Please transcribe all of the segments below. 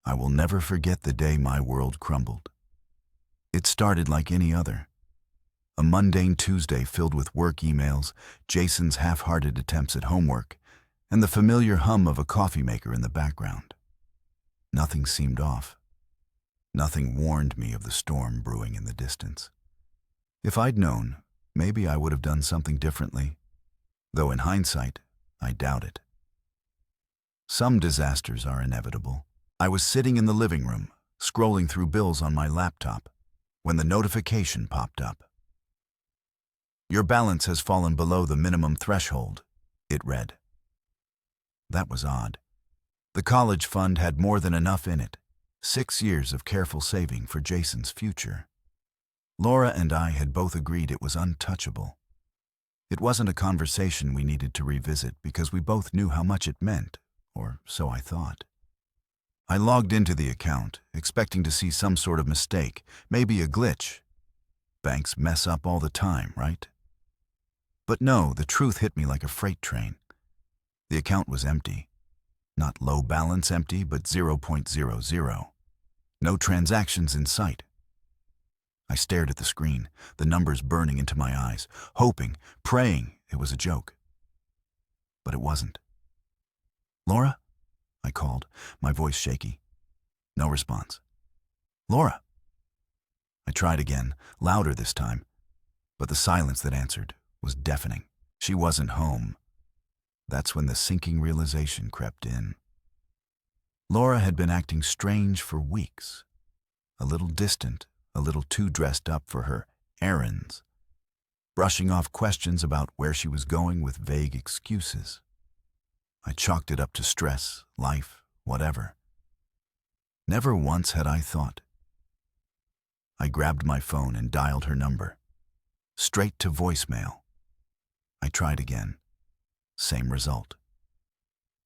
I will never forget the day my world crumbled. It started like any other. A mundane Tuesday filled with work emails, Jason's half-hearted attempts at homework, and the familiar hum of a coffee maker in the background. Nothing seemed off. Nothing warned me of the storm brewing in the distance. If I'd known, maybe I would have done something differently, though in hindsight, I doubt it. Some disasters are inevitable. I was sitting in the living room, scrolling through bills on my laptop, when the notification popped up. "Your balance has fallen below the minimum threshold," it read. That was odd. The college fund had more than enough in it, 6 years of careful saving for Jason's future. Laura and I had both agreed it was untouchable. It wasn't a conversation we needed to revisit because we both knew how much it meant, or so I thought. I logged into the account, expecting to see some sort of mistake, maybe a glitch. Banks mess up all the time, right? But no, the truth hit me like a freight train. The account was empty. Not low balance empty, but 0.00. No transactions in sight. I stared at the screen, the numbers burning into my eyes, hoping, praying it was a joke. But it wasn't. "Laura?" I called, my voice shaky. No response. "Laura?" I tried again, louder this time, but the silence that answered was deafening. She wasn't home. That's when the sinking realization crept in. Laura had been acting strange for weeks. A little distant, a little too dressed up for her errands. Brushing off questions about where she was going with vague excuses. I chalked it up to stress, life, whatever. Never once had I thought. I grabbed my phone and dialed her number. Straight to voicemail. I tried again. Same result.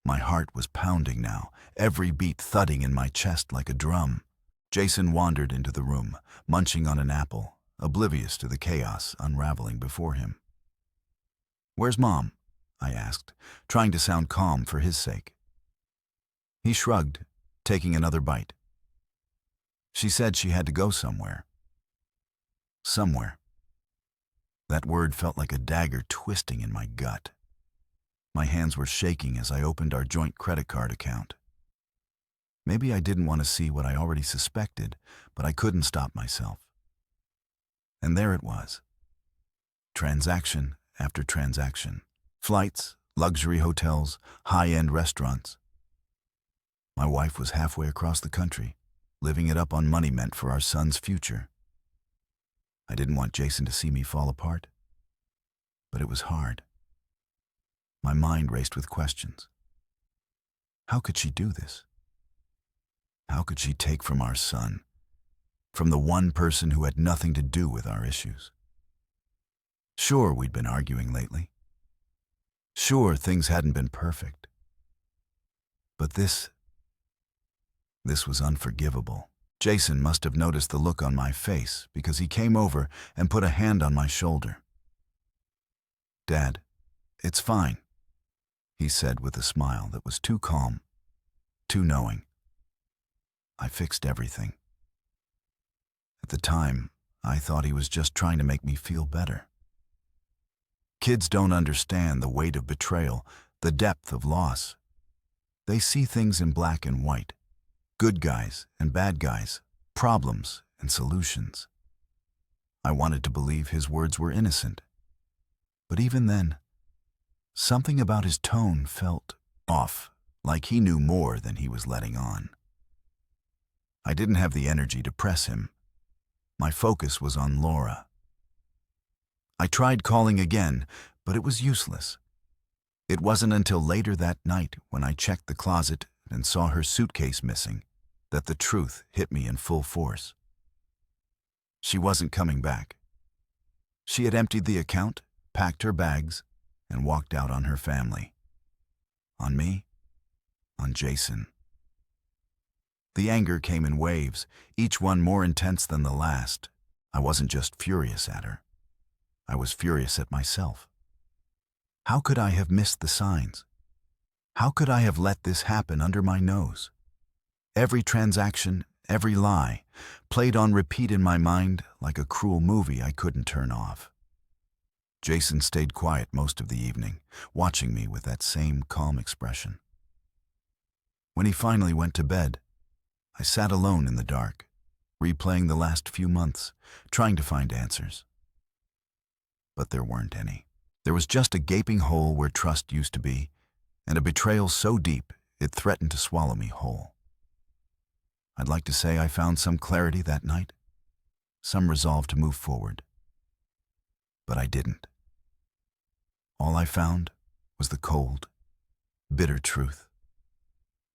My heart was pounding now, every beat thudding in my chest like a drum. Jason wandered into the room, munching on an apple, oblivious to the chaos unraveling before him. "Where's Mom?" I asked, trying to sound calm for his sake. He shrugged, taking another bite. "She said she had to go somewhere." Somewhere. That word felt like a dagger twisting in my gut. My hands were shaking as I opened our joint credit card account. Maybe I didn't want to see what I already suspected, but I couldn't stop myself. And there it was. Transaction after transaction. Flights, luxury hotels, high-end restaurants. My wife was halfway across the country, living it up on money meant for our son's future. I didn't want Jason to see me fall apart, but it was hard. My mind raced with questions. How could she do this? How could she take from our son, from the one person who had nothing to do with our issues? Sure, we'd been arguing lately. Sure, things hadn't been perfect. But this was unforgivable. Jason must have noticed the look on my face because he came over and put a hand on my shoulder. "Dad, it's fine," he said with a smile that was too calm, too knowing. I fixed everything. At the time, I thought he was just trying to make me feel better. Kids don't understand the weight of betrayal, the depth of loss. They see things in black and white, good guys and bad guys, problems and solutions. I wanted to believe his words were innocent. But even then, something about his tone felt off, like he knew more than he was letting on. I didn't have the energy to press him. My focus was on Laura. I tried calling again, but it was useless. It wasn't until later that night when I checked the closet and saw her suitcase missing that the truth hit me in full force. She wasn't coming back. She had emptied the account, packed her bags, and walked out on her family. On me, on Jason. The anger came in waves, each one more intense than the last. I wasn't just furious at her. I was furious at myself. How could I have missed the signs? How could I have let this happen under my nose? Every transaction, every lie, played on repeat in my mind like a cruel movie I couldn't turn off. Jason stayed quiet most of the evening, watching me with that same calm expression. When he finally went to bed, I sat alone in the dark, replaying the last few months, trying to find answers. But there weren't any. There was just a gaping hole where trust used to be, and a betrayal so deep it threatened to swallow me whole. I'd like to say I found some clarity that night, some resolve to move forward. But I didn't. All I found was the cold, bitter truth.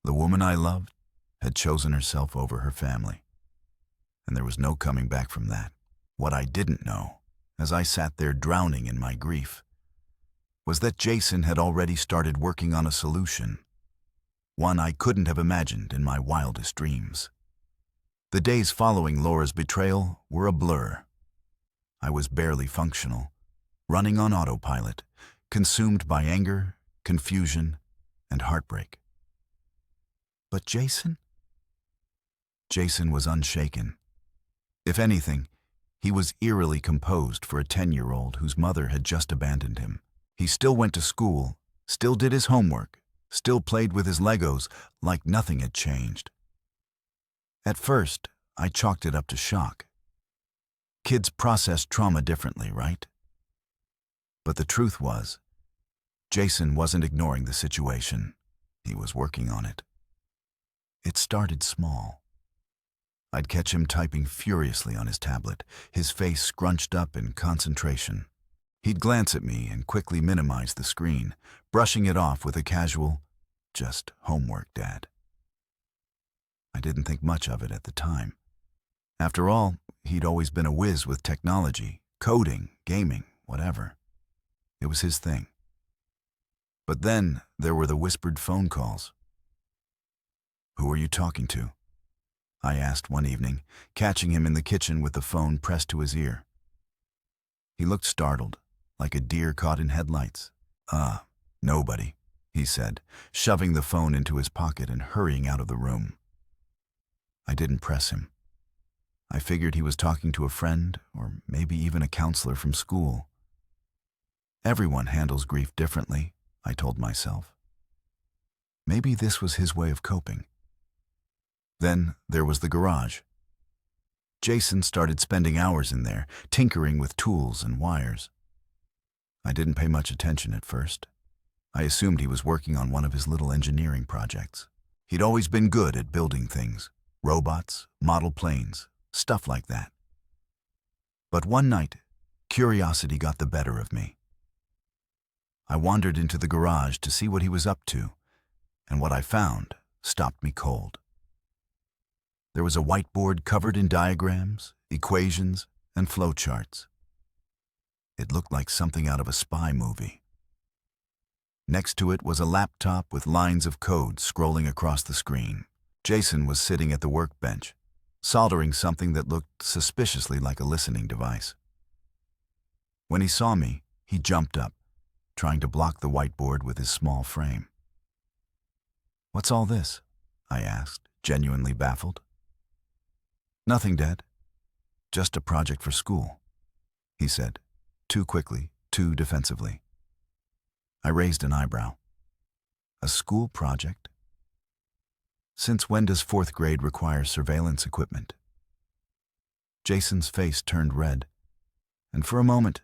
The woman I loved had chosen herself over her family, and there was no coming back from that. What I didn't know, as I sat there drowning in my grief, was that Jason had already started working on a solution, one I couldn't have imagined in my wildest dreams. The days following Laura's betrayal were a blur. I was barely functional, running on autopilot, consumed by anger, confusion, and heartbreak. But Jason? Jason was unshaken. If anything, he was eerily composed for a 10-year-old whose mother had just abandoned him. He still went to school, still did his homework, still played with his Legos like nothing had changed. At first, I chalked it up to shock. Kids process trauma differently, right? But the truth was, Jason wasn't ignoring the situation. He was working on it. It started small. I'd catch him typing furiously on his tablet, his face scrunched up in concentration. He'd glance at me and quickly minimize the screen, brushing it off with a casual, "Just homework, Dad." I didn't think much of it at the time. After all, he'd always been a whiz with technology, coding, gaming, whatever. It was his thing. But then there were the whispered phone calls. "Who are you talking to?" I asked one evening, catching him in the kitchen with the phone pressed to his ear. He looked startled, like a deer caught in headlights. Nobody," he said, shoving the phone into his pocket and hurrying out of the room. I didn't press him. I figured he was talking to a friend, or maybe even a counselor from school. Everyone handles grief differently, I told myself. Maybe this was his way of coping. Then there was the garage. Jason started spending hours in there, tinkering with tools and wires. I didn't pay much attention at first. I assumed he was working on one of his little engineering projects. He'd always been good at building things. Robots, model planes, stuff like that. But one night, curiosity got the better of me. I wandered into the garage to see what he was up to, and what I found stopped me cold. There was a whiteboard covered in diagrams, equations, and flowcharts. It looked like something out of a spy movie. Next to it was a laptop with lines of code scrolling across the screen. Jason was sitting at the workbench, soldering something that looked suspiciously like a listening device. When he saw me, he jumped up, trying to block the whiteboard with his small frame. "What's all this?" I asked, genuinely baffled. "Nothing, Dad. Just a project for school," he said, too quickly, too defensively. I raised an eyebrow. A school project? Since when does 4th grade require surveillance equipment? Jason's face turned red, and for a moment,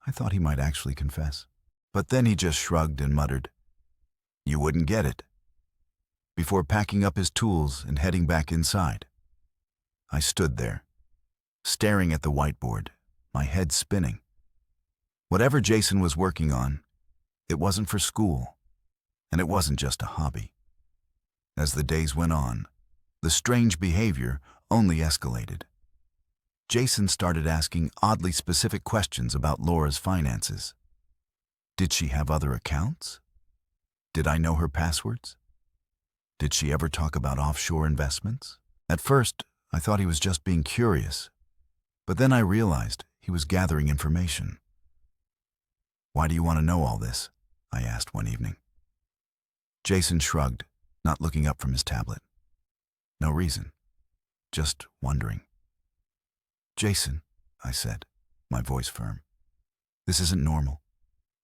I thought he might actually confess. But then he just shrugged and muttered, "You wouldn't get it," before packing up his tools and heading back inside. I stood there, staring at the whiteboard, my head spinning. Whatever Jason was working on, it wasn't for school, and it wasn't just a hobby. As the days went on, the strange behavior only escalated. Jason started asking oddly specific questions about Laura's finances. Did she have other accounts? Did I know her passwords? Did she ever talk about offshore investments? At first, I thought he was just being curious, but then I realized he was gathering information. "Why do you want to know all this?" I asked one evening. Jason shrugged, not looking up from his tablet. No reason. Just wondering. Jason, I said, my voice firm. This isn't normal.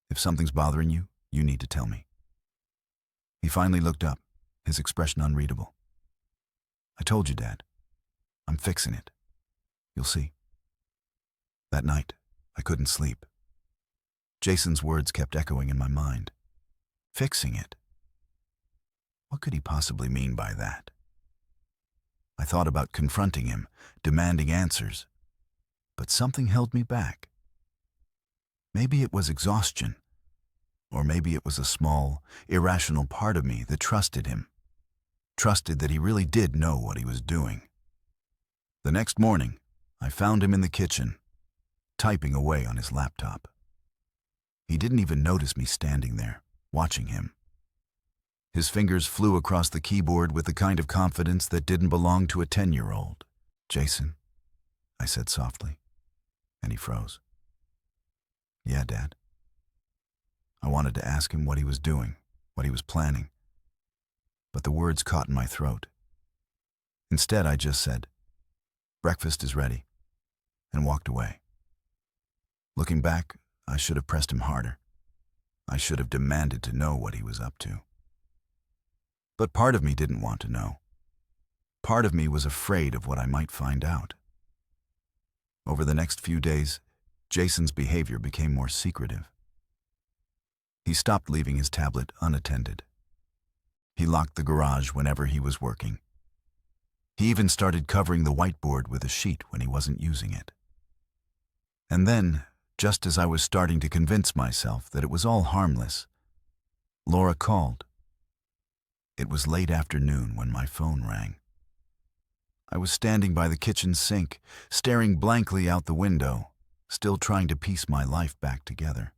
If something's bothering you, you need to tell me. He finally looked up, his expression unreadable. I told you, Dad. I'm fixing it. You'll see. That night, I couldn't sleep. Jason's words kept echoing in my mind. Fixing it. What could he possibly mean by that? I thought about confronting him, demanding answers, but something held me back. Maybe it was exhaustion, or maybe it was a small, irrational part of me that trusted him, trusted that he really did know what he was doing. The next morning, I found him in the kitchen, typing away on his laptop. He didn't even notice me standing there, watching him. His fingers flew across the keyboard with the kind of confidence that didn't belong to a 10-year-old. Jason, I said softly, and he froze. Yeah, Dad. I wanted to ask him what he was doing, what he was planning, but the words caught in my throat. Instead, I just said, breakfast is ready, and walked away. Looking back, I should have pressed him harder. I should have demanded to know what he was up to. But part of me didn't want to know. Part of me was afraid of what I might find out. Over the next few days, Jason's behavior became more secretive. He stopped leaving his tablet unattended. He locked the garage whenever he was working. He even started covering the whiteboard with a sheet when he wasn't using it. And then, just as I was starting to convince myself that it was all harmless, Laura called. It was late afternoon when my phone rang. I was standing by the kitchen sink, staring blankly out the window, still trying to piece my life back together.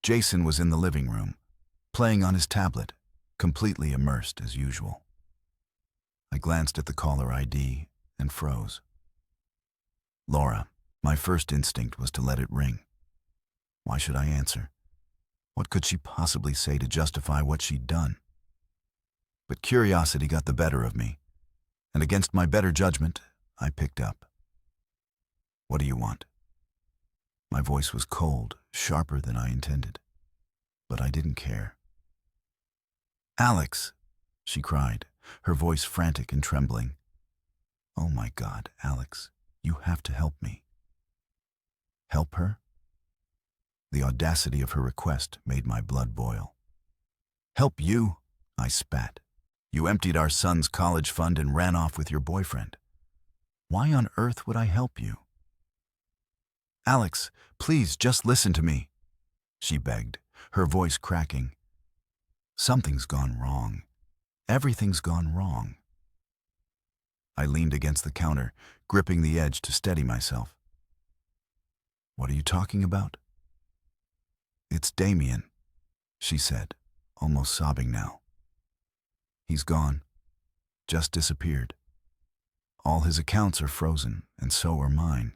Jason was in the living room, playing on his tablet, completely immersed as usual. I glanced at the caller ID and froze. Laura. My first instinct was to let it ring. Why should I answer? What could she possibly say to justify what she'd done? But curiosity got the better of me, and against my better judgment, I picked up. What do you want? My voice was cold, sharper than I intended, but I didn't care. Alex, she cried, her voice frantic and trembling. Oh my God, Alex, you have to help me. Help her? The audacity of her request made my blood boil. Help you? I spat. You emptied our son's college fund and ran off with your boyfriend. Why on earth would I help you? Alex, please just listen to me, she begged, her voice cracking. Something's gone wrong. Everything's gone wrong. I leaned against the counter, gripping the edge to steady myself. What are you talking about? It's Damien, she said, almost sobbing now. He's gone. Just disappeared. All his accounts are frozen, and so are mine.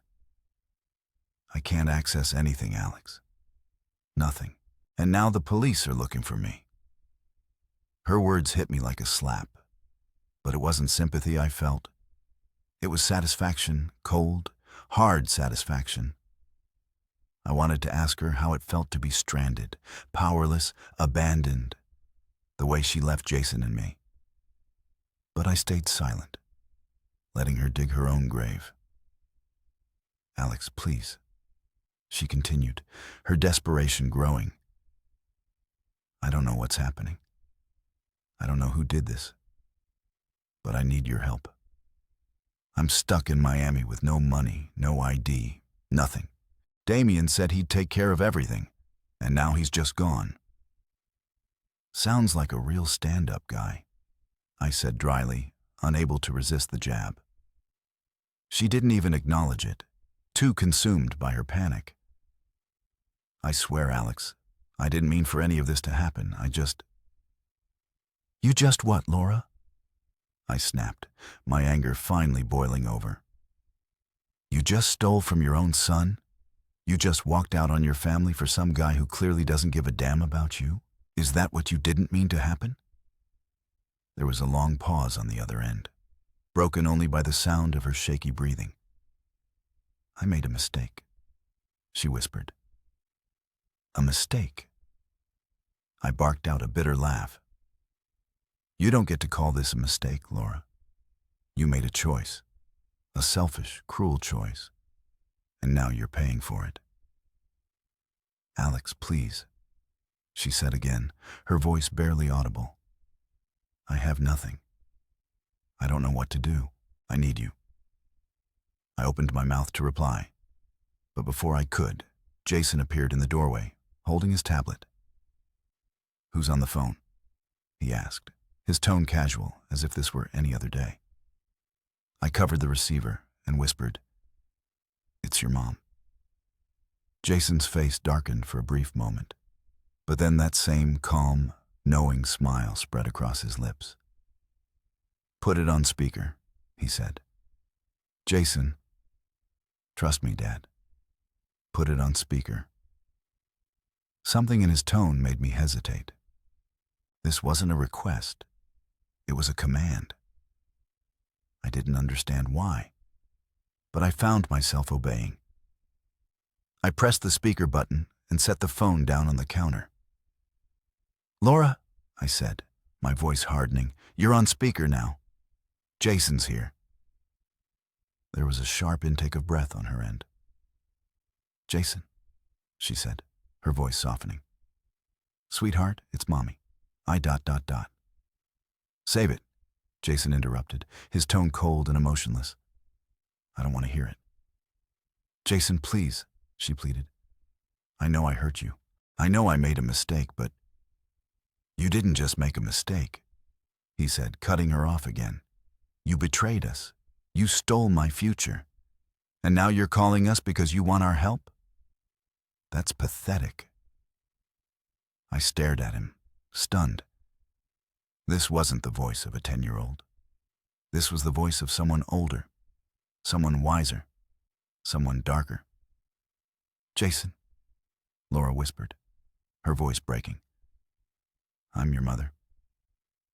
I can't access anything, Alex. Nothing. And now the police are looking for me. Her words hit me like a slap, but it wasn't sympathy I felt. It was satisfaction, cold, hard satisfaction. I wanted to ask her how it felt to be stranded, powerless, abandoned, the way she left Jason and me. But I stayed silent, letting her dig her own grave. Alex, please, she continued, her desperation growing. I don't know what's happening. I don't know who did this, but I need your help. I'm stuck in Miami with no money, no ID, nothing. Damien said he'd take care of everything, and now he's just gone. Sounds like a real stand-up guy, I said dryly, unable to resist the jab. She didn't even acknowledge it, too consumed by her panic. I swear, Alex, I didn't mean for any of this to happen. You just what, Laura? I snapped, my anger finally boiling over. You just stole from your own son? You just walked out on your family for some guy who clearly doesn't give a damn about you? Is that what you didn't mean to happen? There was a long pause on the other end, broken only by the sound of her shaky breathing. "I made a mistake," she whispered. "A mistake?" I barked out a bitter laugh. "You don't get to call this a mistake, Laura. You made a choice. A selfish, cruel choice. And now you're paying for it." "Alex, please," she said again, her voice barely audible. "I have nothing. I don't know what to do. I need you." I opened my mouth to reply, but before I could, Jason appeared in the doorway, holding his tablet. "Who's on the phone?" he asked, his tone casual, as if this were any other day. I covered the receiver and whispered, "It's your mom." Jason's face darkened for a brief moment, but then that same calm, knowing smile spread across his lips. "Put it on speaker," he said. "Jason, trust me, Dad. Put it on speaker." Something in his tone made me hesitate. This wasn't a request. It was a command. I didn't understand why, but I found myself obeying. I pressed the speaker button and set the phone down on the counter. "Laura," I said, my voice hardening, "you're on speaker now. Jason's here." There was a sharp intake of breath on her end. "Jason," she said, her voice softening. "Sweetheart, it's Mommy. I ... "Save it," Jason interrupted, his tone cold and emotionless. "I don't want to hear it." "Jason, please," she pleaded. "I know I hurt you. I know I made a mistake, but..." "You didn't just make a mistake," he said, cutting her off again. "You betrayed us. You stole my future. And now you're calling us because you want our help? That's pathetic." I stared at him, stunned. This wasn't the voice of a 10-year-old. This was the voice of someone older, someone wiser, someone darker. "Jason," Laura whispered, her voice breaking. "I'm your mother.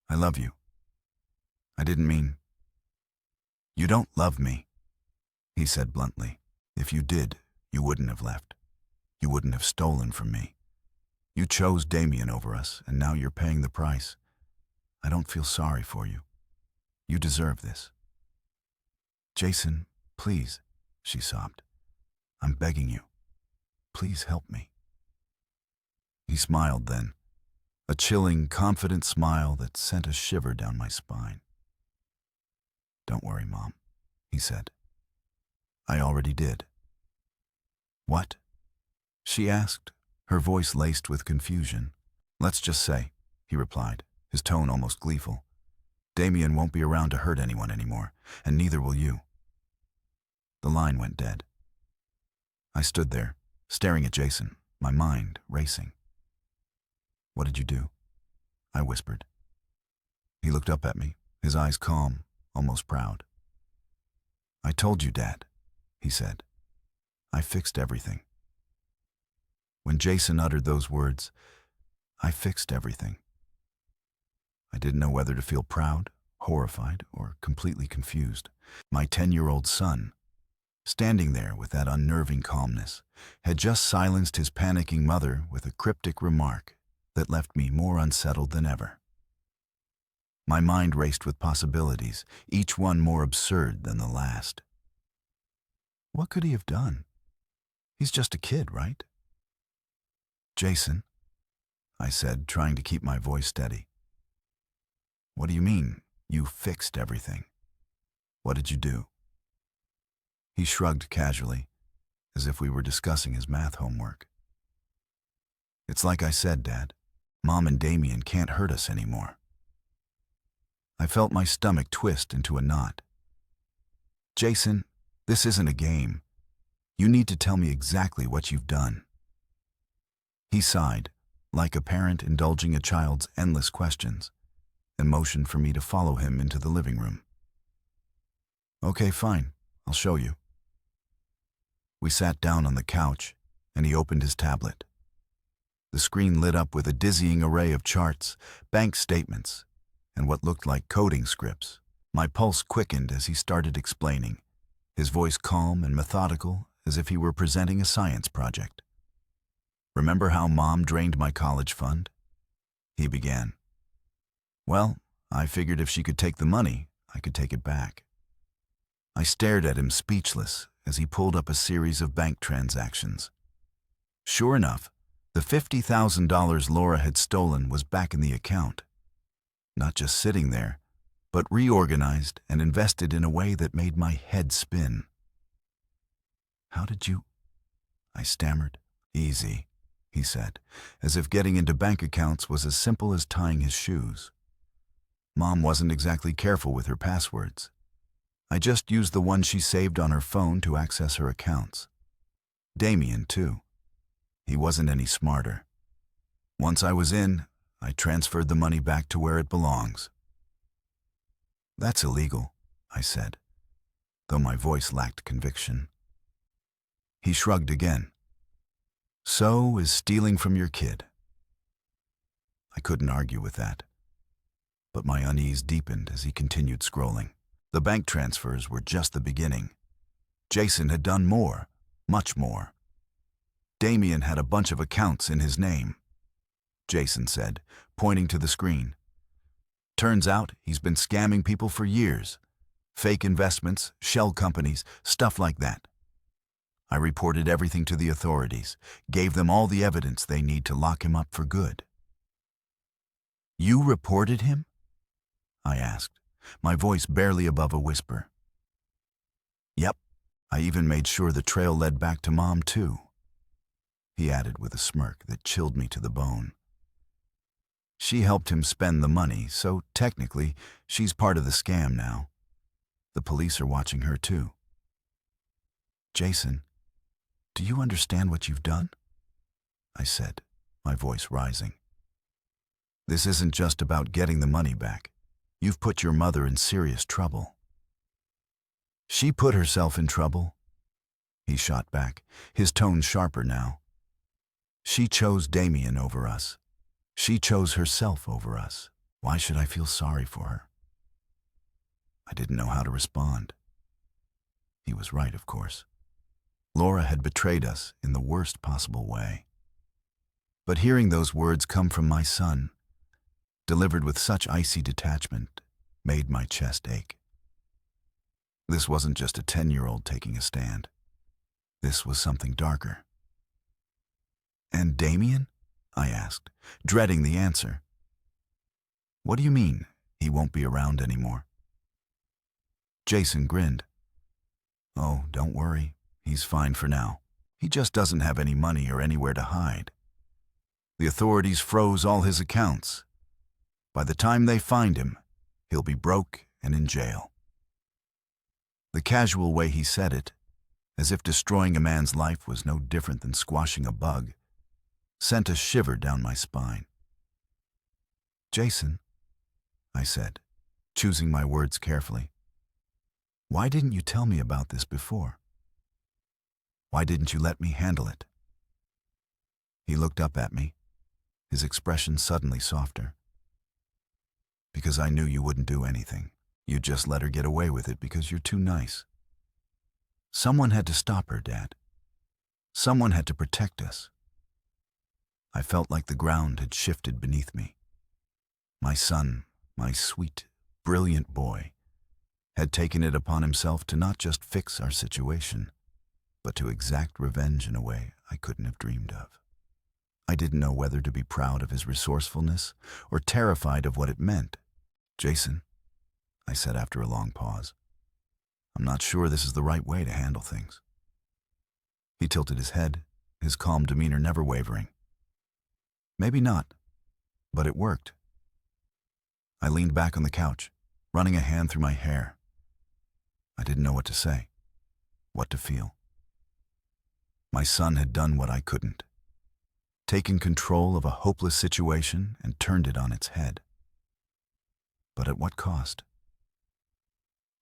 I love you. I didn't mean..." "You don't love me," he said bluntly. "If you did, you wouldn't have left. You wouldn't have stolen from me. You chose Damien over us, and now you're paying the price. I don't feel sorry for you. You deserve this." "Jason, please," she sobbed. "I'm begging you. Please help me." He smiled then, a chilling, confident smile that sent a shiver down my spine. "Don't worry, Mom," he said. "I already did." "What?" she asked, her voice laced with confusion. "Let's just say," he replied, his tone almost gleeful, "Damien won't be around to hurt anyone anymore, and neither will you." The line went dead. I stood there, staring at Jason, my mind racing. "What did you do?" I whispered. He looked up at me, his eyes calm, almost proud. "I told you, Dad," he said. "I fixed everything." When Jason uttered those words, I fixed everything. I didn't know whether to feel proud, horrified, or completely confused. My 10-year-old son, standing there with that unnerving calmness, had just silenced his panicking mother with a cryptic remark that left me more unsettled than ever. My mind raced with possibilities, each one more absurd than the last. What could he have done? He's just a kid, right? "Jason," I said, trying to keep my voice steady. "What do you mean, you fixed everything? What did you do?" He shrugged casually, as if we were discussing his math homework. "It's like I said, Dad. Mom and Damien can't hurt us anymore." I felt my stomach twist into a knot. "Jason, this isn't a game. You need to tell me exactly what you've done." He sighed, like a parent indulging a child's endless questions, and motioned for me to follow him into the living room. "Okay, fine. I'll show you." We sat down on the couch, and he opened his tablet. The screen lit up with a dizzying array of charts, bank statements, and what looked like coding scripts. My pulse quickened as he started explaining, his voice calm and methodical as if he were presenting a science project. "Remember how Mom drained my college fund?" He began. "Well, I figured if she could take the money, I could take it back." I stared at him speechless as he pulled up a series of bank transactions. Sure enough, the $50,000 Laura had stolen was back in the account. Not just sitting there, but reorganized and invested in a way that made my head spin. "How did you?" I stammered. "Easy," he said, as if getting into bank accounts was as simple as tying his shoes. Mom wasn't exactly careful with her passwords. I just used the one she saved on her phone to access her accounts. Damien, too. He wasn't any smarter. Once I was in, I transferred the money back to where it belongs. "That's illegal," I said, though my voice lacked conviction. He shrugged again. "So is stealing from your kid." I couldn't argue with that, but my unease deepened as he continued scrolling. The bank transfers were just the beginning. Jason had done more, much more. Damien had a bunch of accounts in his name, Jason said, pointing to the screen. "Turns out he's been scamming people for years. Fake investments, shell companies, stuff like that." I reported everything to the authorities, gave them all the evidence they need to lock him up for good. "You reported him?" I asked, my voice barely above a whisper. "Yep, I even made sure the trail led back to Mom, too," he added with a smirk that chilled me to the bone. "She helped him spend the money, so technically she's part of the scam now. The police are watching her, too." "Jason, do you understand what you've done?" I said, my voice rising. "This isn't just about getting the money back. You've put your mother in serious trouble." "She put herself in trouble," he shot back, his tone sharper now. "She chose Damien over us. She chose herself over us. Why should I feel sorry for her?" I didn't know how to respond. He was right, of course. Laura had betrayed us in the worst possible way. But hearing those words come from my son, delivered with such icy detachment, made my chest ache. This wasn't just a 10-year-old taking a stand. This was something darker. "And Damien?" I asked, dreading the answer. "What do you mean, he won't be around anymore?" Jason grinned. "Oh, don't worry. He's fine for now. He just doesn't have any money or anywhere to hide. The authorities froze all his accounts. By the time they find him, he'll be broke and in jail." The casual way he said it, as if destroying a man's life was no different than squashing a bug, sent a shiver down my spine. "Jason," I said, choosing my words carefully, "why didn't you tell me about this before? Why didn't you let me handle it?" He looked up at me, his expression suddenly softer. "Because I knew you wouldn't do anything. You'd just let her get away with it because you're too nice. Someone had to stop her, Dad. Someone had to protect us." I felt like the ground had shifted beneath me. My son, my sweet, brilliant boy, had taken it upon himself to not just fix our situation, but to exact revenge in a way I couldn't have dreamed of. I didn't know whether to be proud of his resourcefulness or terrified of what it meant. "Jason," I said after a long pause, "I'm not sure this is the right way to handle things." He tilted his head, his calm demeanor never wavering. "Maybe not, but it worked." I leaned back on the couch, running a hand through my hair. I didn't know what to say, what to feel. My son had done what I couldn't, taken control of a hopeless situation and turned it on its head. But at what cost?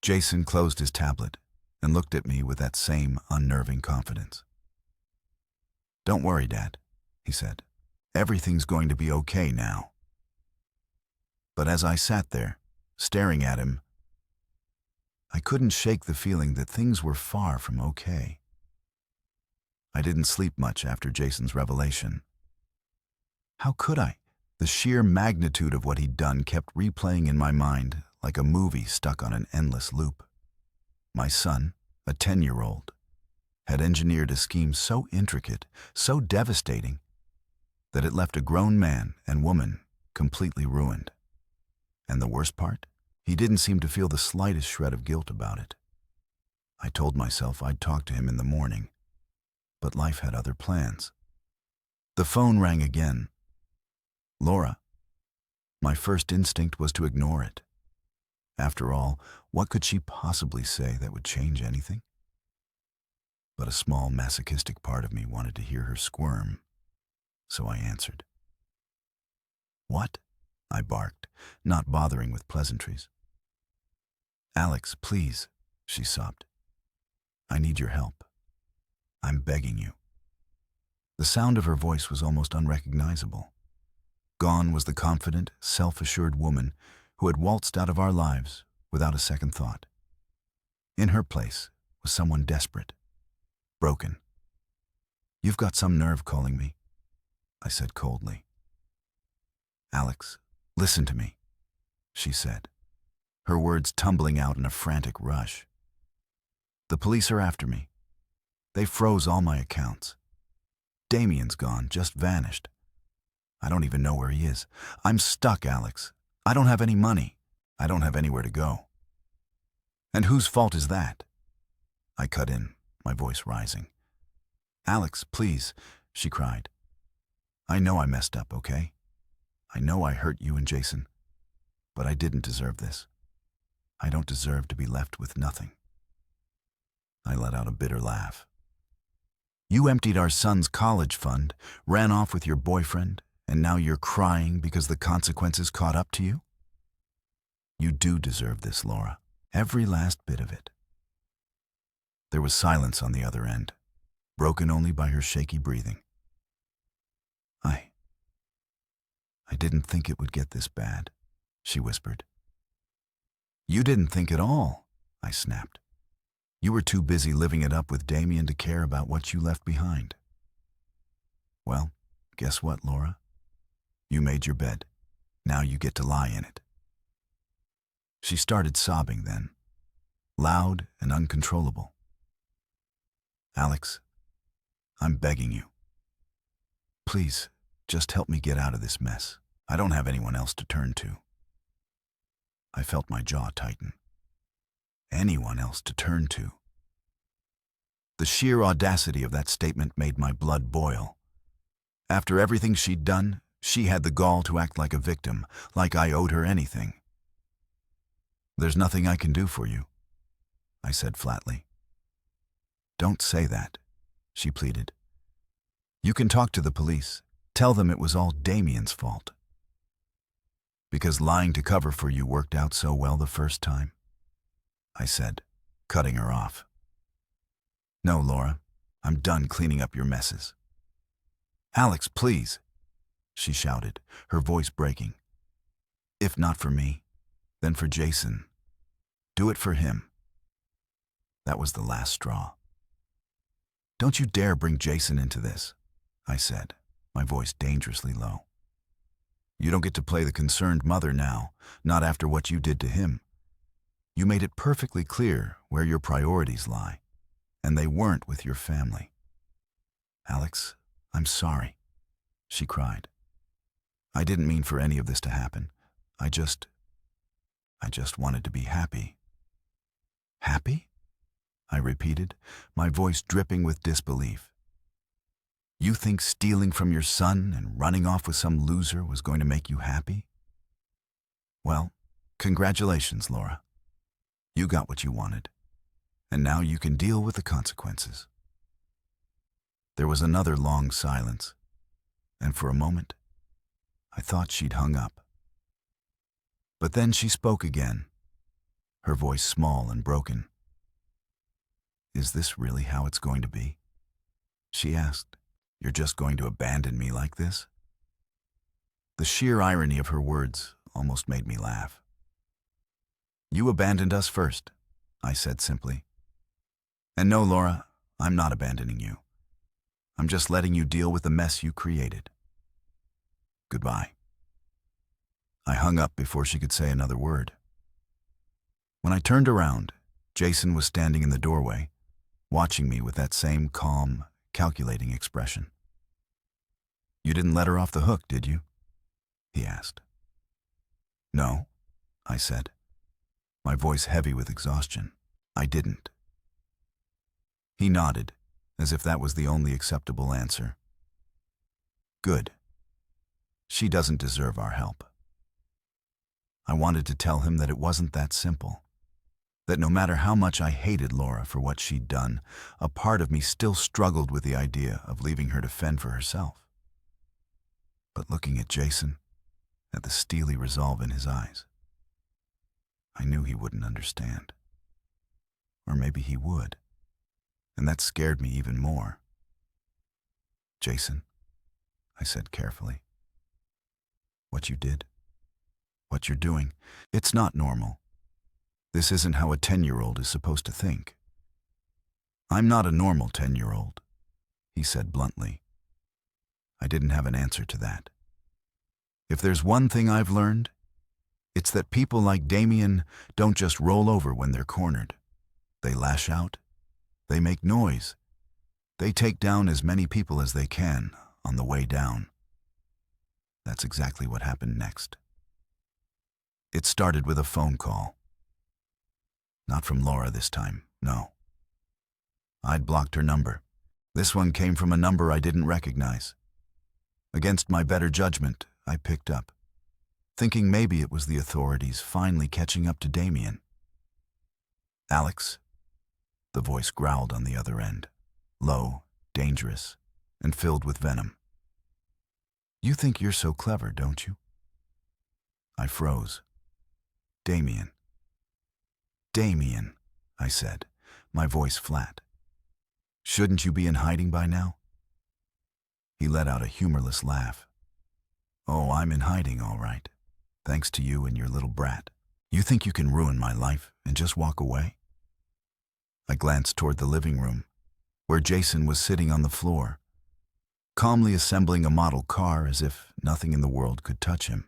Jason closed his tablet and looked at me with that same unnerving confidence. "Don't worry, Dad," he said. "Everything's going to be okay now." But as I sat there, staring at him, I couldn't shake the feeling that things were far from okay. I didn't sleep much after Jason's revelation. How could I? The sheer magnitude of what he'd done kept replaying in my mind like a movie stuck on an endless loop. My son, a 10-year-old, had engineered a scheme so intricate, so devastating, that it left a grown man and woman completely ruined. And the worst part? He didn't seem to feel the slightest shred of guilt about it. I told myself I'd talk to him in the morning, but life had other plans. The phone rang again. Laura. My first instinct was to ignore it. After all, what could she possibly say that would change anything? But a small masochistic part of me wanted to hear her squirm, so I answered. What? I barked, not bothering with pleasantries. Alex, please, she sobbed. I need your help. I'm begging you. The sound of her voice was almost unrecognizable. Gone was the confident, self-assured woman who had waltzed out of our lives without a second thought. In her place was someone desperate, broken. You've got some nerve calling me, I said coldly. Alex, listen to me, she said, her words tumbling out in a frantic rush. The police are after me. They froze all my accounts. Damien's gone, just vanished. I don't even know where he is. I'm stuck, Alex. I don't have any money. I don't have anywhere to go. And whose fault is that? I cut in, my voice rising. Alex, please, she cried. I know I messed up, okay? I know I hurt you and Jason, but I didn't deserve this. I don't deserve to be left with nothing. I let out a bitter laugh. You emptied our son's college fund, ran off with your boyfriend, and now you're crying because the consequences caught up to you? You do deserve this, Laura. Every last bit of it. There was silence on the other end, broken only by her shaky breathing. I didn't think it would get this bad, she whispered. You didn't think at all, I snapped. You were too busy living it up with Damien to care about what you left behind. Well, guess what, Laura? You made your bed. Now you get to lie in it. She started sobbing then, loud and uncontrollable. Alex, I'm begging you. Please, just help me get out of this mess. I don't have anyone else to turn to. I felt my jaw tighten. Anyone else to turn to. The sheer audacity of that statement made my blood boil. After everything she'd done, she had the gall to act like a victim, like I owed her anything. There's nothing I can do for you, I said flatly. Don't say that, she pleaded. You can talk to the police. Tell them it was all Damien's fault. Because lying to cover for you worked out so well the first time, I said, cutting her off. No, Laura, I'm done cleaning up your messes. Alex, please, she shouted, her voice breaking. If not for me, then for Jason. Do it for him. That was the last straw. Don't you dare bring Jason into this, I said, my voice dangerously low. You don't get to play the concerned mother now, not after what you did to him. You made it perfectly clear where your priorities lie, and they weren't with your family. Alex, I'm sorry, she cried. I didn't mean for any of this to happen. I just wanted to be happy. Happy? I repeated, my voice dripping with disbelief. You think stealing from your son and running off with some loser was going to make you happy? Well, congratulations, Laura. You got what you wanted, and now you can deal with the consequences. There was another long silence, and for a moment, I thought she'd hung up. But then she spoke again, her voice small and broken. Is this really how it's going to be? She asked. You're just going to abandon me like this? The sheer irony of her words almost made me laugh. You abandoned us first, I said simply. And no, Laura, I'm not abandoning you. I'm just letting you deal with the mess you created. Goodbye. I hung up before she could say another word. When I turned around, Jason was standing in the doorway, watching me with that same calm, calculating expression. You didn't let her off the hook, did you? He asked. No, I said, my voice heavy with exhaustion. I didn't. He nodded, as if that was the only acceptable answer. Good. She doesn't deserve our help. I wanted to tell him that it wasn't that simple. That no matter how much I hated Laura for what she'd done, a part of me still struggled with the idea of leaving her to fend for herself. But looking at Jason, at the steely resolve in his eyes, I knew he wouldn't understand. Or maybe he would, and that scared me even more. Jason, I said carefully, what you did, what you're doing, it's not normal. This isn't how a 10-year-old is supposed to think. I'm not a normal 10-year-old, he said bluntly. I didn't have an answer to that. If there's one thing I've learned, it's that people like Damien don't just roll over when they're cornered. They lash out. They make noise. They take down as many people as they can on the way down. That's exactly what happened next. It started with a phone call. Not from Laura this time, no. I'd blocked her number. This one came from a number I didn't recognize. Against my better judgment, I picked up, thinking maybe it was the authorities finally catching up to Damien. Alex, the voice growled on the other end, low, dangerous, and filled with venom. You think you're so clever, don't you? I froze. Damien. Damien, I said, my voice flat. Shouldn't you be in hiding by now? He let out a humorless laugh. Oh, I'm in hiding, all right. Thanks to you and your little brat. You think you can ruin my life and just walk away? I glanced toward the living room, where Jason was sitting on the floor, calmly assembling a model car as if nothing in the world could touch him.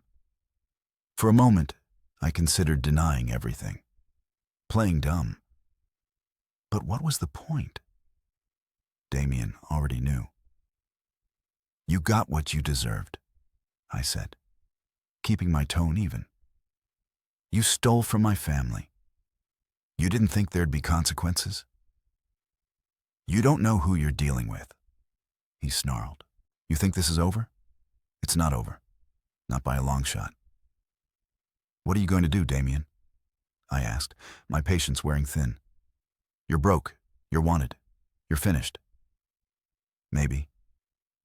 For a moment, I considered denying everything, playing dumb. But what was the point? Damien already knew. You got what you deserved, I said, keeping my tone even. You stole from my family. You didn't think there'd be consequences? You don't know who you're dealing with, he snarled. You think this is over? It's not over. Not by a long shot. What are you going to do, Damien? I asked, my patience wearing thin. You're broke. You're wanted. You're finished. Maybe,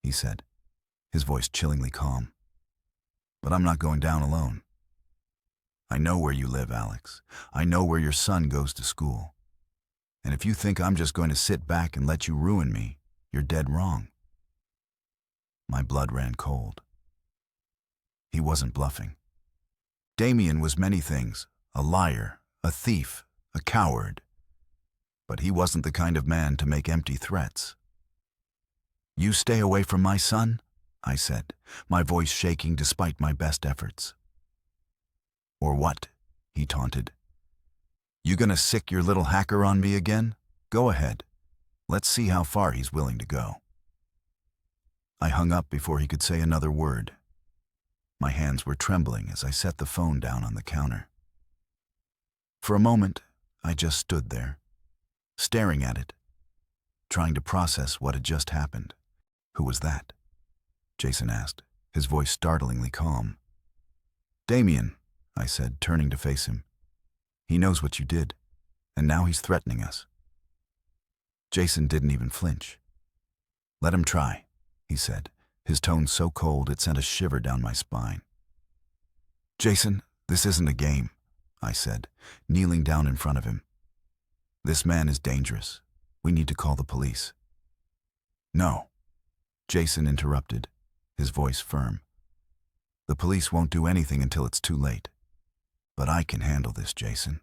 he said, his voice chillingly calm. But I'm not going down alone. I know where you live, Alex. I know where your son goes to school. And if you think I'm just going to sit back and let you ruin me, you're dead wrong. My blood ran cold. He wasn't bluffing. Damien was many things, a liar, a thief, a coward. But he wasn't the kind of man to make empty threats. You stay away from my son, I said, my voice shaking despite my best efforts. Or what? He taunted. You gonna sick your little hacker on me again? Go ahead. Let's see how far he's willing to go. I hung up before he could say another word. My hands were trembling as I set the phone down on the counter. For a moment, I just stood there, staring at it, trying to process what had just happened. Who was that? Jason asked, his voice startlingly calm. Damien, I said, turning to face him. He knows what you did, and now he's threatening us. Jason didn't even flinch. Let him try, he said, his tone so cold it sent a shiver down my spine. Jason, this isn't a game, I said, kneeling down in front of him. This man is dangerous. We need to call the police. No, Jason interrupted, his voice firm. The police won't do anything until it's too late. But I can handle this, Jason.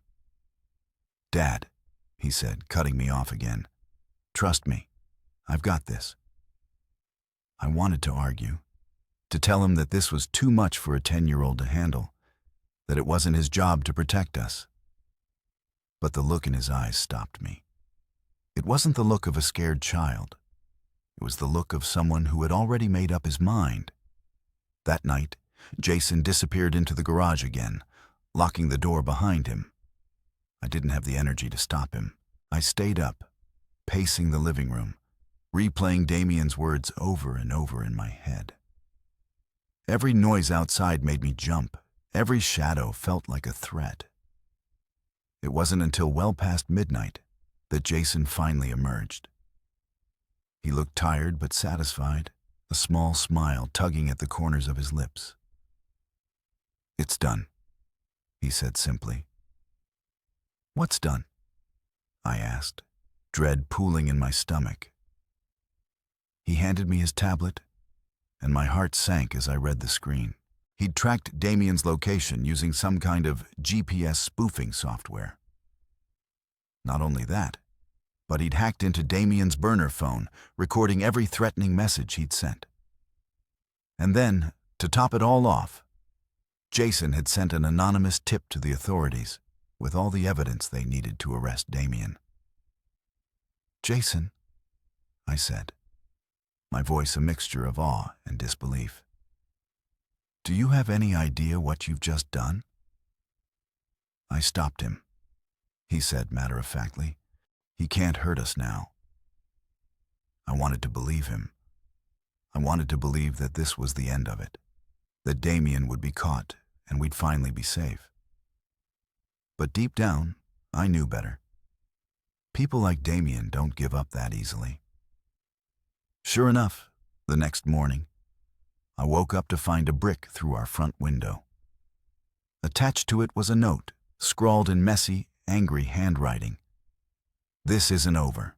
Dad, he said, cutting me off again. Trust me, I've got this. I wanted to argue, to tell him that this was too much for a 10-year-old to handle, that it wasn't his job to protect us. But the look in his eyes stopped me. It wasn't the look of a scared child. It was the look of someone who had already made up his mind. That night, Jason disappeared into the garage again, locking the door behind him. I didn't have the energy to stop him. I stayed up, pacing the living room, replaying Damien's words over and over in my head. Every noise outside made me jump. Every shadow felt like a threat. It wasn't until well past midnight that Jason finally emerged. He looked tired but satisfied, a small smile tugging at the corners of his lips. It's done, he said simply. What's done? I asked, dread pooling in my stomach. He handed me his tablet, and my heart sank as I read the screen. He'd tracked Damien's location using some kind of GPS spoofing software. Not only that, but he'd hacked into Damien's burner phone, recording every threatening message he'd sent. And then, to top it all off, Jason had sent an anonymous tip to the authorities with all the evidence they needed to arrest Damien. Jason, I said, my voice a mixture of awe and disbelief. Do you have any idea what you've just done? I stopped him. He said matter-of-factly, he can't hurt us now. I wanted to believe him. I wanted to believe that this was the end of it, that Damien would be caught and we'd finally be safe. But deep down, I knew better. People like Damien don't give up that easily. Sure enough, the next morning, I woke up to find a brick through our front window. Attached to it was a note, scrawled in messy, angry handwriting. This isn't over.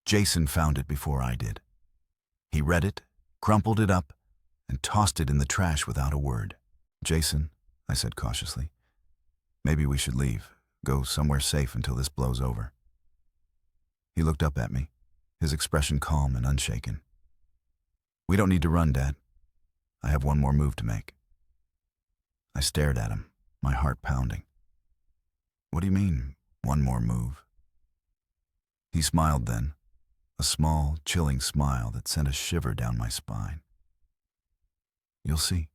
Jason found it before I did. He read it, crumpled it up, and tossed it in the trash without a word. Jason, I said cautiously, maybe we should leave, go somewhere safe until this blows over. He looked up at me, his expression calm and unshaken. We don't need to run, Dad. I have one more move to make. I stared at him, my heart pounding. What do you mean, one more move? He smiled then, a small, chilling smile that sent a shiver down my spine. You'll see.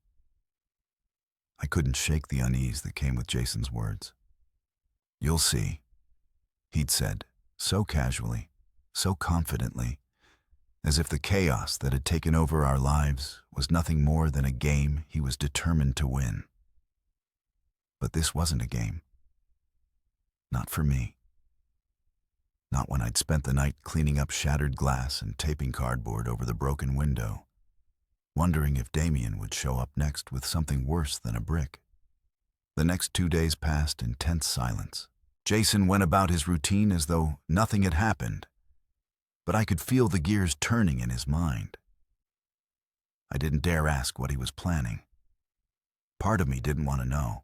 I couldn't shake the unease that came with Jason's words. You'll see, he'd said, so casually, so confidently, as if the chaos that had taken over our lives was nothing more than a game he was determined to win. But this wasn't a game. Not for me. Not when I'd spent the night cleaning up shattered glass and taping cardboard over the broken window, wondering if Damien would show up next with something worse than a brick. The next 2 days passed in tense silence. Jason went about his routine as though nothing had happened, but I could feel the gears turning in his mind. I didn't dare ask what he was planning. Part of me didn't want to know.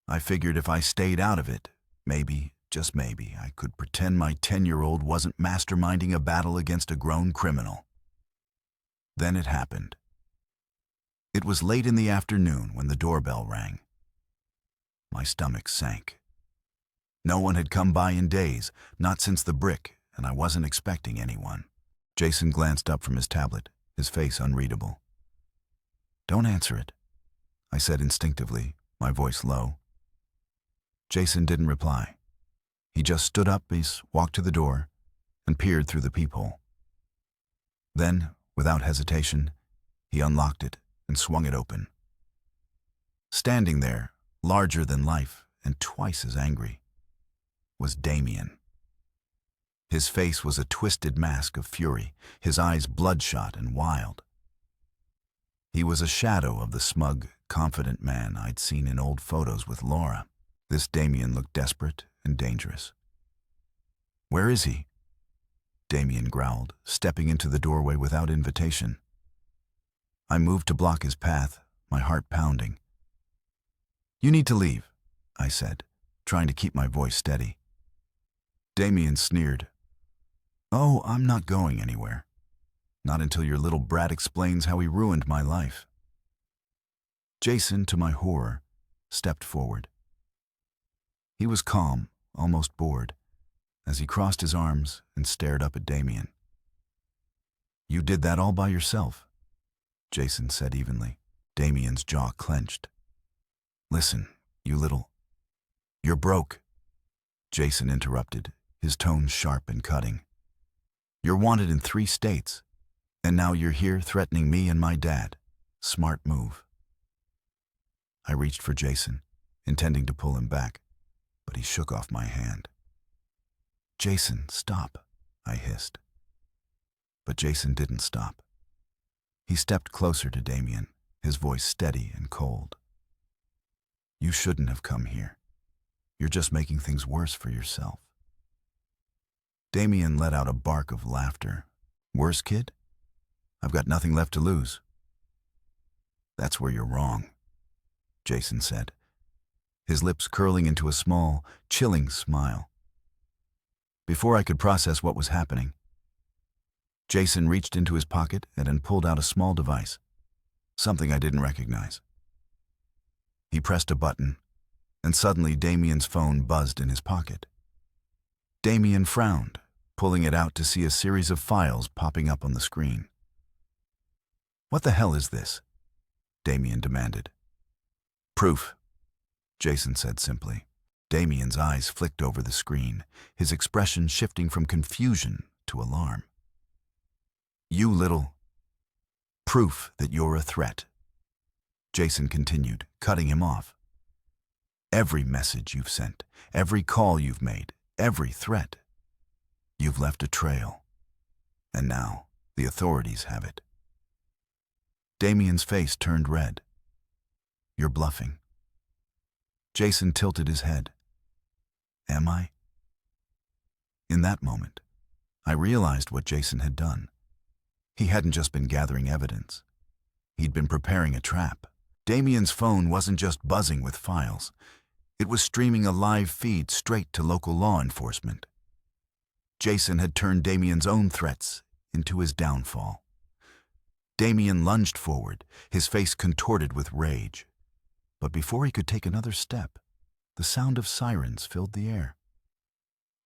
I figured if I stayed out of it, maybe, just maybe, I could pretend my 10-year-old wasn't masterminding a battle against a grown criminal. Then it happened. It was late in the afternoon when the doorbell rang. My stomach sank. No one had come by in days, not since the brick, and I wasn't expecting anyone. Jason glanced up from his tablet, his face unreadable. Don't answer it, I said instinctively, my voice low. Jason didn't reply. He just stood up, walked to the door, and peered through the peephole. Then, without hesitation, he unlocked it and swung it open. Standing there, larger than life and twice as angry, was Damien. His face was a twisted mask of fury, his eyes bloodshot and wild. He was a shadow of the smug, confident man I'd seen in old photos with Laura. This Damien looked desperate and dangerous. Where is he? Damien growled, stepping into the doorway without invitation. I moved to block his path, my heart pounding. "You need to leave," I said, trying to keep my voice steady. Damien sneered. "Oh, I'm not going anywhere. Not until your little brat explains how he ruined my life." Jason, to my horror, stepped forward. He was calm, almost bored, as he crossed his arms and stared up at Damien. "You did that all by yourself," Jason said evenly. Damien's jaw clenched. "Listen, you little—" "You're broke," Jason interrupted, his tone sharp and cutting. "You're wanted in 3 states, and now you're here threatening me and my dad. Smart move." I reached for Jason, intending to pull him back, but he shook off my hand. "Jason, stop," I hissed. But Jason didn't stop. He stepped closer to Damien, his voice steady and cold. "You shouldn't have come here. You're just making things worse for yourself." Damien let out a bark of laughter. "Worse, kid? I've got nothing left to lose." "That's where you're wrong," Jason said, his lips curling into a small, chilling smile. Before I could process what was happening, Jason reached into his pocket and then pulled out a small device, something I didn't recognize. He pressed a button, and suddenly Damien's phone buzzed in his pocket. Damien frowned, pulling it out to see a series of files popping up on the screen. "What the hell is this?" Damien demanded. "Proof," Jason said simply. Damien's eyes flicked over the screen, his expression shifting from confusion to alarm. "You little—" "Proof that you're a threat," Jason continued, cutting him off. "Every message you've sent, every call you've made, every threat. You've left a trail. And now the authorities have it." Damien's face turned red. "You're bluffing." Jason tilted his head. "Am I?" In that moment, I realized what Jason had done. He hadn't just been gathering evidence. He'd been preparing a trap. Damien's phone wasn't just buzzing with files. It was streaming a live feed straight to local law enforcement. Jason had turned Damien's own threats into his downfall. Damien lunged forward, his face contorted with rage. But before he could take another step, the sound of sirens filled the air.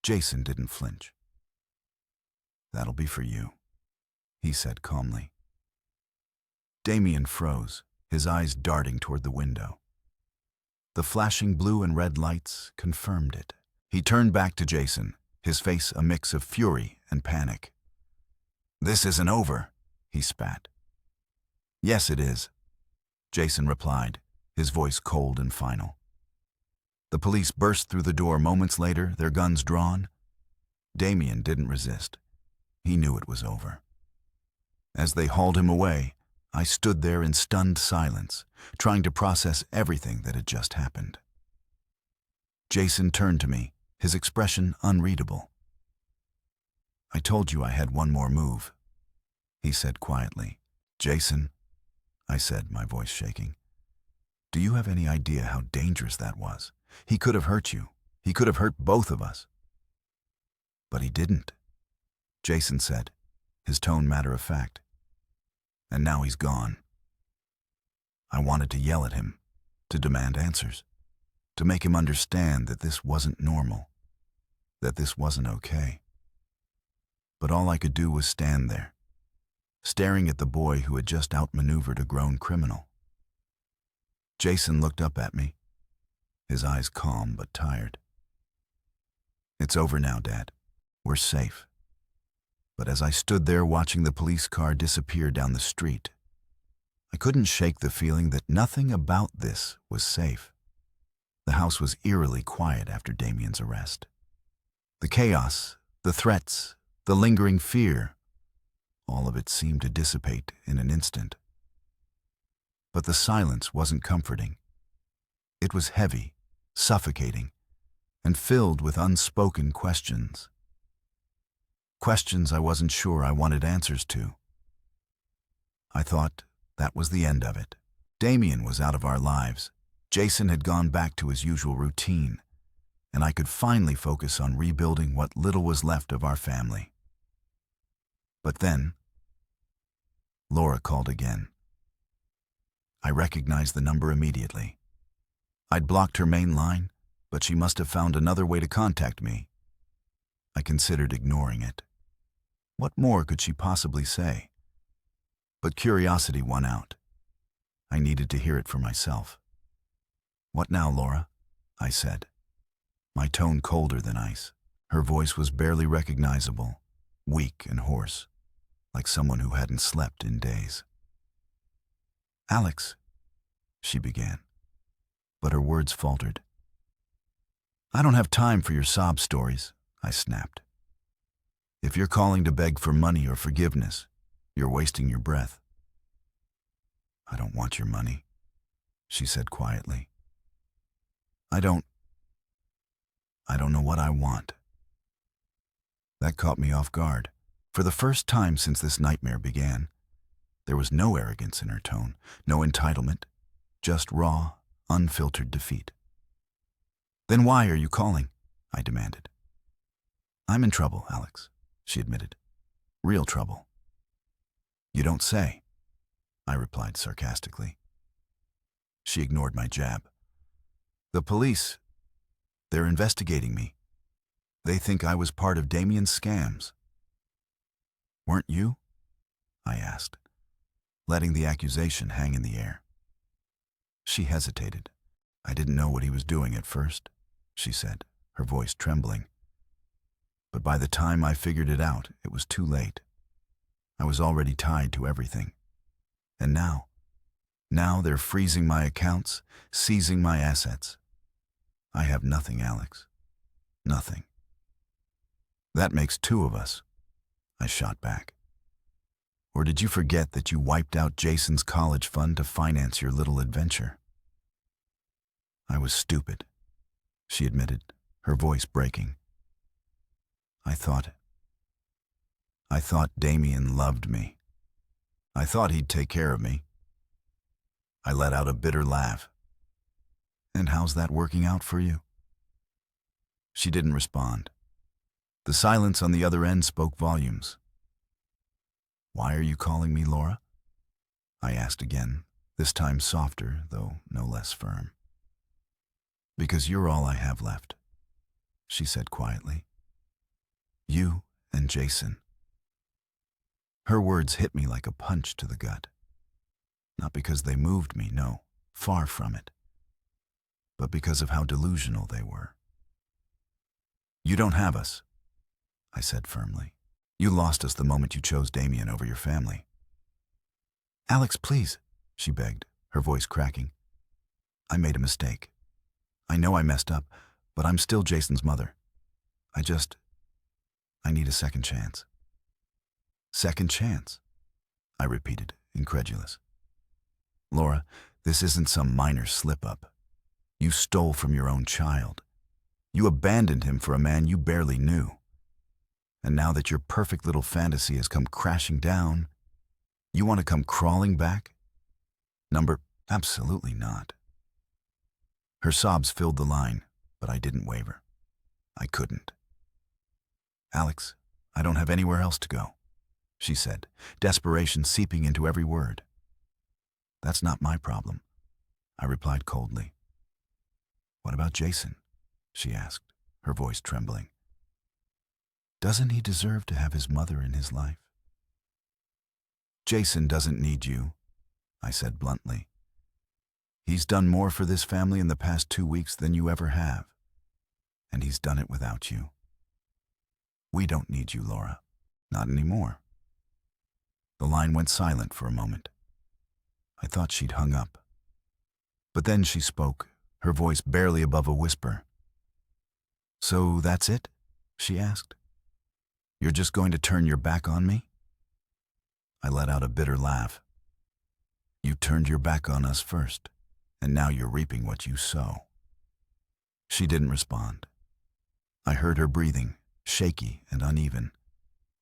Jason didn't flinch. "That'll be for you," he said calmly. Damien froze, his eyes darting toward the window. The flashing blue and red lights confirmed it. He turned back to Jason, his face a mix of fury and panic. "This isn't over," he spat. "Yes, it is," Jason replied, his voice cold and final. The police burst through the door moments later, their guns drawn. Damien didn't resist. He knew it was over. As they hauled him away, I stood there in stunned silence, trying to process everything that had just happened. Jason turned to me, his expression unreadable. "I told you I had one more move," he said quietly. "Jason," I said, my voice shaking, "do you have any idea how dangerous that was? He could have hurt you. He could have hurt both of us." "But he didn't," Jason said, his tone matter of fact. "And now he's gone." I wanted to yell at him, to demand answers, to make him understand that this wasn't normal, that this wasn't okay. But all I could do was stand there, staring at the boy who had just outmaneuvered a grown criminal. Jason looked up at me, his eyes calm but tired. "It's over now, Dad. We're safe." But as I stood there watching the police car disappear down the street, I couldn't shake the feeling that nothing about this was safe. The house was eerily quiet after Damien's arrest. The chaos, the threats, the lingering fear, all of it seemed to dissipate in an instant. But the silence wasn't comforting. It was heavy, suffocating, and filled with unspoken questions. Questions I wasn't sure I wanted answers to. I thought That was the end of it. Damien was out of our lives. Jason had gone back to his usual routine, and I could finally focus on rebuilding what little was left of our family. But then, Laura called again. I recognized the number immediately. I'd blocked her main line, but she must have found another way to contact me. I considered ignoring it. What more could she possibly say? But curiosity won out. I needed to hear it for myself. "What now, Laura?" I said, my tone colder than ice. Her voice was barely recognizable, weak and hoarse, like someone who hadn't slept in days. "Alex," she began, but her words faltered. "I don't have time for your sob stories," I snapped. "If you're calling to beg for money or forgiveness, you're wasting your breath." "I don't want your money," she said quietly. I don't know what I want." That caught me off guard. For the first time since this nightmare began, there was no arrogance in her tone, no entitlement, just raw, unfiltered defeat. "Then why are you calling?" I demanded. "I'm in trouble, Alex," she admitted. "Real trouble." "You don't say," I replied sarcastically. She ignored my jab. "The police, they're investigating me. They think I was part of Damien's scams." "Weren't you?" I asked, letting the accusation hang in the air. She hesitated. "I didn't know what he was doing at first," she said, her voice trembling. "But by the time I figured it out, it was too late. I was already tied to everything. And now they're freezing my accounts, seizing my assets. I have nothing, Alex. Nothing." "That makes two of us," I shot back. "Or did you forget that you wiped out Jason's college fund to finance your little adventure?" "I was stupid," she admitted, her voice breaking. I thought Damien loved me. I thought he'd take care of me." I let out a bitter laugh. "And how's that working out for you?" She didn't respond. The silence on the other end spoke volumes. "Why are you calling me, Laura?" I asked again, this time softer, though no less firm. "Because you're all I have left," she said quietly. "You and Jason." Her words hit me like a punch to the gut. Not because they moved me, no, far from it, but because of how delusional they were. "You don't have us," I said firmly. "You lost us the moment you chose Damien over your family." "Alex, please," she begged, her voice cracking. "I made a mistake. I know I messed up, but I'm still Jason's mother. I need a second chance." "Second chance?" I repeated, incredulous. "Laura, this isn't some minor slip-up. You stole from your own child. You abandoned him for a man you barely knew. And now that your perfect little fantasy has come crashing down, you want to come crawling back? Absolutely not." Her sobs filled the line, but I didn't waver. I couldn't. "Alex, I don't have anywhere else to go," she said, desperation seeping into every word. "That's not my problem," I replied coldly. "What about Jason?" she asked, her voice trembling. "Doesn't he deserve to have his mother in his life?" "Jason doesn't need you," I said bluntly. "He's done more for this family in the past 2 weeks than you ever have, and he's done it without you. We don't need you, Laura. Not anymore." The line went silent for a moment. I thought she'd hung up. But then she spoke, her voice barely above a whisper. "So that's it?" she asked. "You're just going to turn your back on me?" I let out a bitter laugh. "You turned your back on us first, and now you're reaping what you sow." She didn't respond. I heard her breathing, shaky and uneven,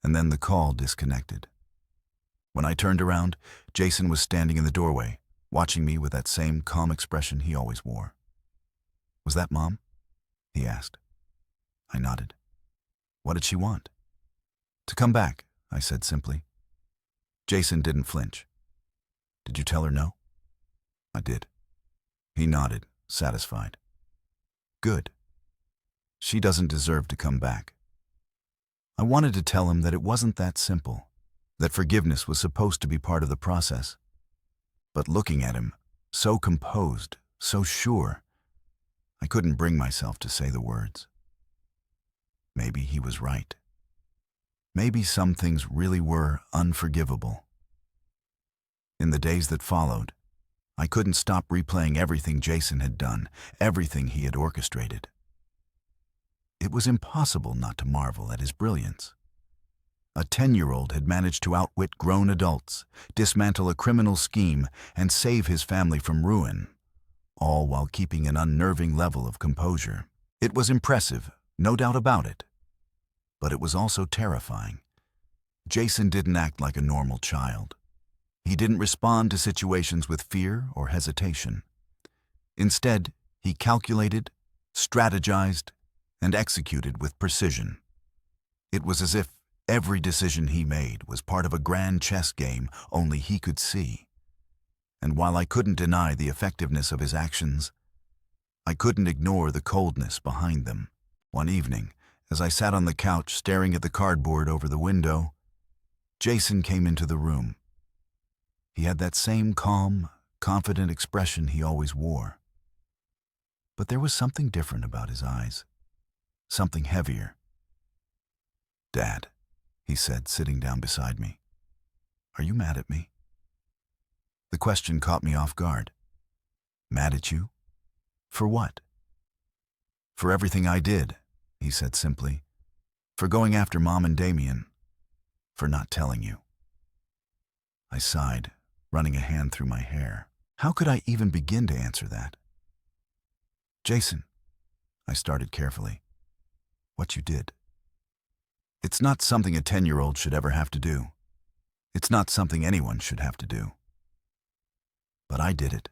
and then the call disconnected. When I turned around, Jason was standing in the doorway, watching me with that same calm expression he always wore. "Was that Mom?" he asked. I nodded. "What did she want?" "To come back," I said simply. Jason didn't flinch. "Did you tell her no?" "I did." He nodded, satisfied. "Good. She doesn't deserve to come back." I wanted to tell him that it wasn't that simple, that forgiveness was supposed to be part of the process. But looking at him, so composed, so sure, I couldn't bring myself to say the words. Maybe he was right. Maybe some things really were unforgivable. In the days that followed, I couldn't stop replaying everything Jason had done, everything he had orchestrated. It was impossible not to marvel at his brilliance. A 10-year-old had managed to outwit grown adults, dismantle a criminal scheme, and save his family from ruin, all while keeping an unnerving level of composure. It was impressive, no doubt about it. But it was also terrifying. Jason didn't act like a normal child. He didn't respond to situations with fear or hesitation. Instead, he calculated, strategized, and executed with precision. It was as if every decision he made was part of a grand chess game only he could see. And while I couldn't deny the effectiveness of his actions, I couldn't ignore the coldness behind them. One evening, as I sat on the couch staring at the cardboard over the window, Jason came into the room. He had that same calm, confident expression he always wore. But there was something different about his eyes, something heavier. "Dad," he said, sitting down beside me, "are you mad at me?" The question caught me off guard. "Mad at you? For what?" "For everything I did," he said simply. "For going after Mom and Damien. For not telling you." I sighed, running a hand through my hair. How could I even begin to answer that? "Jason," I started carefully, "what you did. It's not something a 10-year-old should ever have to do. It's not something anyone should have to do." "But I did it,"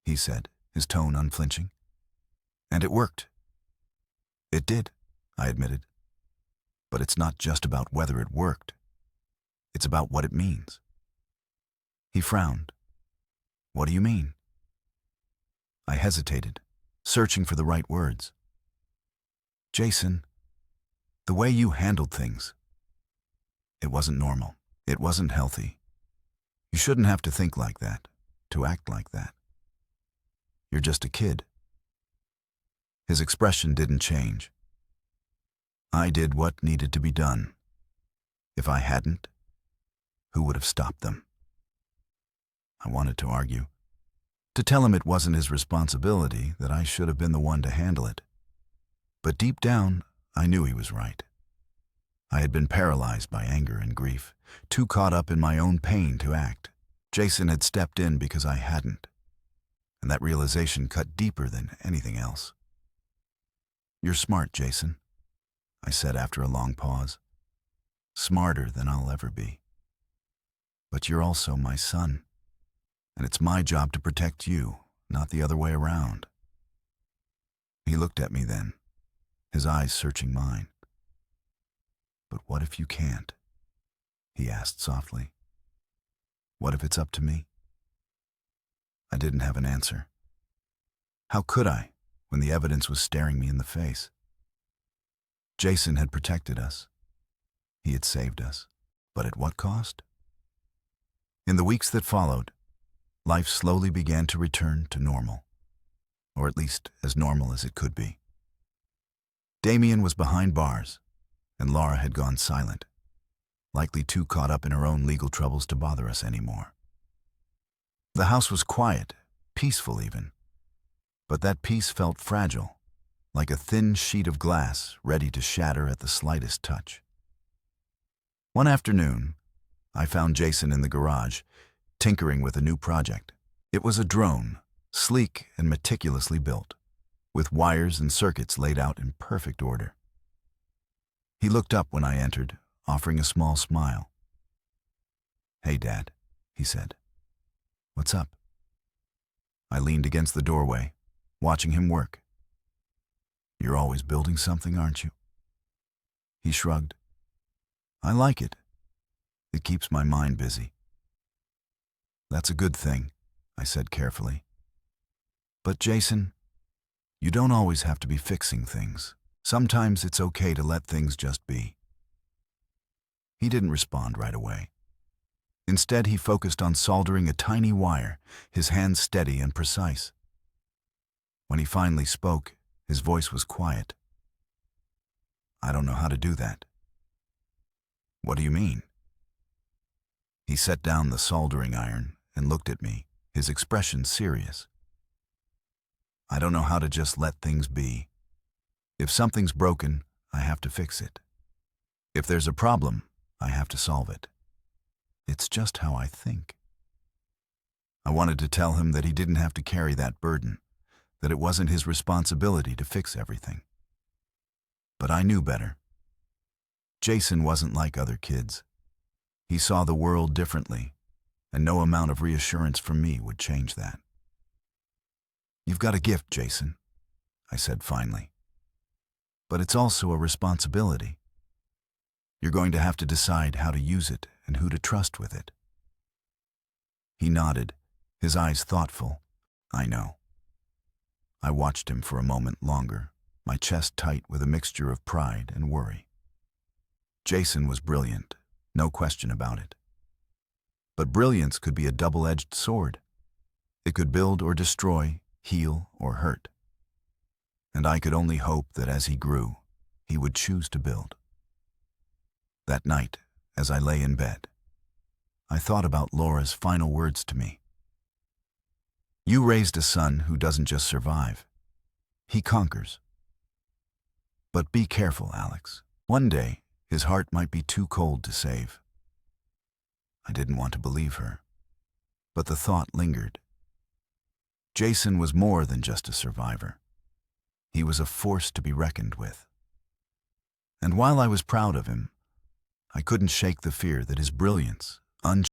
he said, his tone unflinching. "And it worked." "It did," I admitted. "But it's not just about whether it worked. It's about what it means." He frowned. "What do you mean?" I hesitated, searching for the right words. "Jason, the way you handled things, it wasn't normal. It wasn't healthy. You shouldn't have to think like that, to act like that. You're just a kid." His expression didn't change. I did what needed to be done. If I hadn't, who would have stopped them? I wanted to argue, to tell him it wasn't his responsibility, that I should have been the one to handle it. But deep down, I knew he was right. I had been paralyzed by anger and grief, too caught up in my own pain to act. Jason had stepped in because I hadn't, and that realization cut deeper than anything else. "You're smart, Jason," I said after a long pause. "Smarter than I'll ever be. But you're also my son, and it's my job to protect you, not the other way around." He looked at me then, his eyes searching mine. "But what if you can't?" he asked softly. "What if it's up to me?" I didn't have an answer. How could I, when the evidence was staring me in the face? Jason had protected us. He had saved us. But at what cost? In the weeks that followed, life slowly began to return to normal, or at least as normal as it could be. Damien was behind bars, and Laura had gone silent, likely too caught up in her own legal troubles to bother us anymore. The house was quiet, peaceful even, but that peace felt fragile, like a thin sheet of glass ready to shatter at the slightest touch. One afternoon, I found Jason in the garage, tinkering with a new project. It was a drone, sleek and meticulously built, with wires and circuits laid out in perfect order. He looked up when I entered, offering a small smile. "Hey, Dad," he said. "What's up?" I leaned against the doorway, watching him work. "You're always building something, aren't you?" He shrugged. "I like it. It keeps my mind busy." "That's a good thing," I said carefully. "But Jason, you don't always have to be fixing things. Sometimes it's okay to let things just be." He didn't respond right away. Instead, he focused on soldering a tiny wire, his hands steady and precise. When he finally spoke, his voice was quiet. "I don't know how to do that." "What do you mean?" He set down the soldering iron and looked at me, his expression serious. "I don't know how to just let things be. If something's broken, I have to fix it. If there's a problem, I have to solve it. It's just how I think." I wanted to tell him that he didn't have to carry that burden, that it wasn't his responsibility to fix everything. But I knew better. Jason wasn't like other kids. He saw the world differently, and no amount of reassurance from me would change that. "You've got a gift, Jason," I said finally. "But it's also a responsibility. You're going to have to decide how to use it and who to trust with it." He nodded, his eyes thoughtful. "I know." I watched him for a moment longer, my chest tight with a mixture of pride and worry. Jason was brilliant, no question about it. But brilliance could be a double-edged sword. It could build or destroy, heal or hurt. And I could only hope that as he grew, he would choose to build. That night, as I lay in bed, I thought about Laura's final words to me. "You raised a son who doesn't just survive. He conquers. But be careful, Alex. One day, his heart might be too cold to save." I didn't want to believe her, but the thought lingered. Jason was more than just a survivor. He was a force to be reckoned with. And while I was proud of him, I couldn't shake the fear that his brilliance,